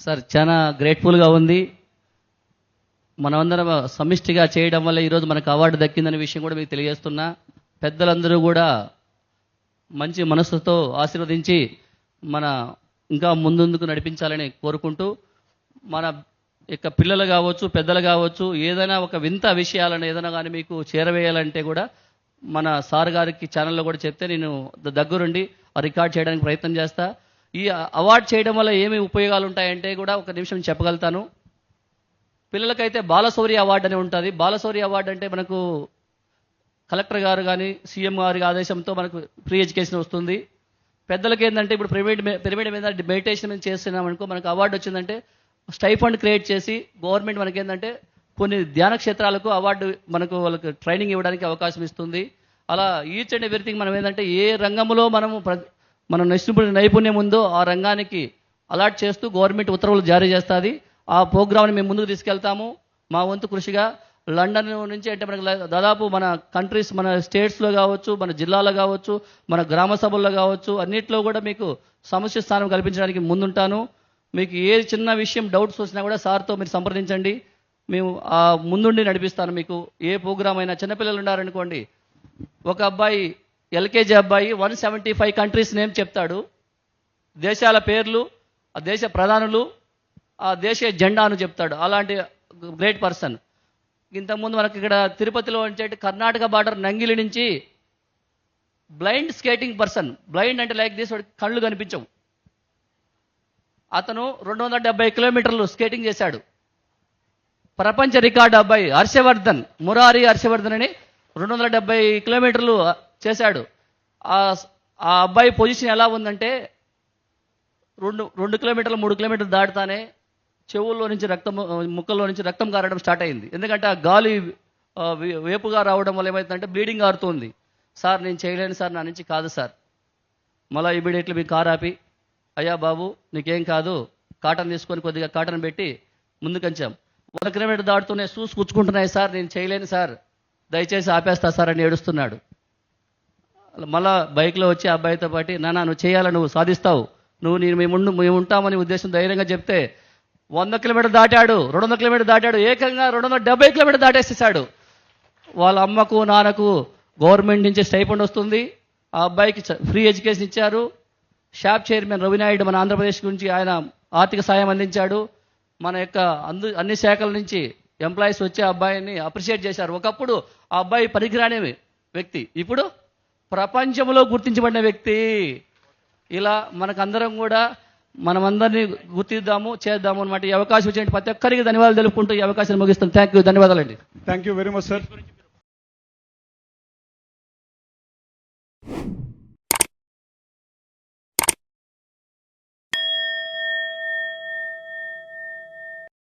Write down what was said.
Sir చాలా గ్రేట్ఫుల్గా ఉంది. మనమందరం సమిష్టిగా చేయడం వల్ల ఈరోజు మనకు అవార్డు దక్కిందనే విషయం కూడా మీకు తెలియజేస్తున్నా. పెద్దలందరూ కూడా మంచి మనస్సుతో ఆశీర్వదించి మన ఇంకా ముందుకు నడిపించాలని కోరుకుంటూ, మన యొక్క పిల్లలు కావచ్చు, పెద్దలు కావచ్చు, ఏదైనా ఒక వింత విషయాలను ఏదైనా కానీ మీకు చేరవేయాలంటే కూడా మన సార్ గారికి ఛానల్లో కూడా చెప్తే నేను దగ్గరుండి రికార్డ్ చేయడానికి ప్రయత్నం చేస్తా. ఈ అవార్డు చేయడం వల్ల ఏమి ఉపయోగాలు ఉంటాయంటే కూడా ఒక నిమిషం చెప్పగలుగుతాను. పిల్లలకైతే బాలశౌర్య అవార్డు అని ఉంటుంది. బాలశౌర్య అవార్డు అంటే మనకు కలెక్టర్ గారు కానీ సీఎం గారి ఆదేశంతో మనకు ఫ్రీ ఎడ్యుకేషన్ వస్తుంది. పెద్దలకి ఏంటంటే ఇప్పుడు పిరమిడ్ మీద మెడిటేషన్ మీద చేస్తున్నామనుకో, మనకు అవార్డు వచ్చిందంటే స్టైఫండ్ క్రియేట్ చేసి గవర్నమెంట్ మనకి ఏంటంటే కొన్ని ధ్యాన క్షేత్రాలకు అవార్డు మనకు వాళ్ళకి ట్రైనింగ్ ఇవ్వడానికి అవకాశం ఇస్తుంది. అలా ఈచ్ అండ్ ఎవ్రీథింగ్ మనం ఏంటంటే ఏ రంగంలో మనం నైపుణ్యం ఉందో ఆ రంగానికి అలాట్ చేస్తూ గవర్నమెంట్ ఉత్తర్వులు జారీ చేస్తుంది. ఆ ప్రోగ్రామ్ని మేము ముందుకు తీసుకెళ్తాము. మా వంతు కృషిగా లండన్ నుంచి అంటే మనకు దాదాపు మన కంట్రీస్, మన స్టేట్స్లో కావచ్చు, మన జిల్లాలో కావచ్చు, మన గ్రామ సభల్లో కావచ్చు, అన్నింటిలో కూడా మీకు సమస్య స్థానం కల్పించడానికి ముందుంటాను. మీకు ఏ చిన్న విషయం డౌట్స్ వచ్చినా కూడా సార్తో మీరు సంప్రదించండి. మేము ఆ ముందుండి నడిపిస్తాను. మీకు ఏ ప్రోగ్రామ్ అయినా చిన్నపిల్లలు ఉన్నారనుకోండి, ఒక అబ్బాయి ఎల్కేజీ అబ్బాయి 175 కంట్రీస్ నేమ్ చెప్తాడు. దేశాల పేర్లు, ఆ దేశ ప్రధానులు, ఆ దేశ జెండాను చెప్తాడు. అలాంటి గ్రేట్ పర్సన్. ఇంతకుముందు మనకి ఇక్కడ తిరుపతిలో అంటే కర్ణాటక బార్డర్ నంగిలి నుంచి బ్లైండ్ స్కేటింగ్ పర్సన్, బ్లైండ్ అంటే లైక్ దిస్, కళ్ళు కనిపించవు, అతను 270 కిలోమీటర్లు స్కేటింగ్ చేశాడు. ప్రపంచ రికార్డు అబ్బాయి హర్షవర్ధన్, మురారి హర్షవర్ధన్ అని 270 కిలోమీటర్లు చేశాడు. ఆ అబ్బాయి పొజిషన్ ఎలా ఉందంటే 2 కిలోమీటర్లు 3 కిలోమీటర్లు దాటుతానే చెవుల్లో నుంచి ముక్కల్లో నుంచి రక్తం కారడం స్టార్ట్ అయింది. ఎందుకంటే ఆ గాలి వేపుగా రావడం వల్ల ఏమవుతుందంటే బ్లీడింగ్ ఆరుతుంది. సార్ నేను చేయలేను సార్, నా నుంచి కాదు సార్. మళ్ళీ ఇమీడియట్లీ మీ కార్ ఆపి, అయ్యా బాబు నీకేం కాదు, కాటన్ తీసుకొని కొద్దిగా కాటన్ పెట్టి ముందుకొచ్చాం. 1 కిలోమీటర్ దాటుతూనే షూస్ కుచ్చుకుంటున్నాయి సార్, నేను చేయలేను సార్, దయచేసి ఆపేస్తా సార్ అని ఏడుస్తున్నాడు. మళ్ళా బైక్లో వచ్చి ఆ అబ్బాయితో పాటు, నాన్న నువ్వు చేయాలని, నువ్వు సాధిస్తావు, మేము ఉంటామని ఉద్దేశం ధైర్యంగా చెప్తే 100 కిలోమీటర్ దాటాడు, 200 కిలోమీటర్ దాటాడు, ఏకంగా 270 కిలోమీటర్ దాటేసేసాడు. వాళ్ళ అమ్మకు నాన్నకు గవర్నమెంట్ నుంచి స్టైఫండ్ వస్తుంది. ఆ అబ్బాయికి ఫ్రీ ఎడ్యుకేషన్ ఇచ్చారు. షాప్ చైర్మన్ రవినాయుడు మన ఆంధ్రప్రదేశ్ గురించి ఆయన ఆర్థిక సాయం అందించాడు. మన యొక్క అన్ని శాఖల నుంచి ఎంప్లాయీస్ వచ్చి ఆ అబ్బాయిని అప్రిషియేట్ చేశారు. ఒకప్పుడు ఆ అబ్బాయి పనికిరాని వ్యక్తి, ఇప్పుడు ప్రపంచంలో గుర్తించబడిన వ్యక్తి. ఇలా మనకందరం కూడా మనమందరినీ గుర్తిద్దాము, చేద్దాము అనమాట. ఈ అవకాశం వచ్చిన ప్రతి ఒక్కరికి ధన్యవాదాలు తెలుపుకుంటూ ఈ అవకాశాన్ని ముగిస్తాను. థ్యాంక్ యూ, ధన్యవాదాలండి. Thank you very much sir.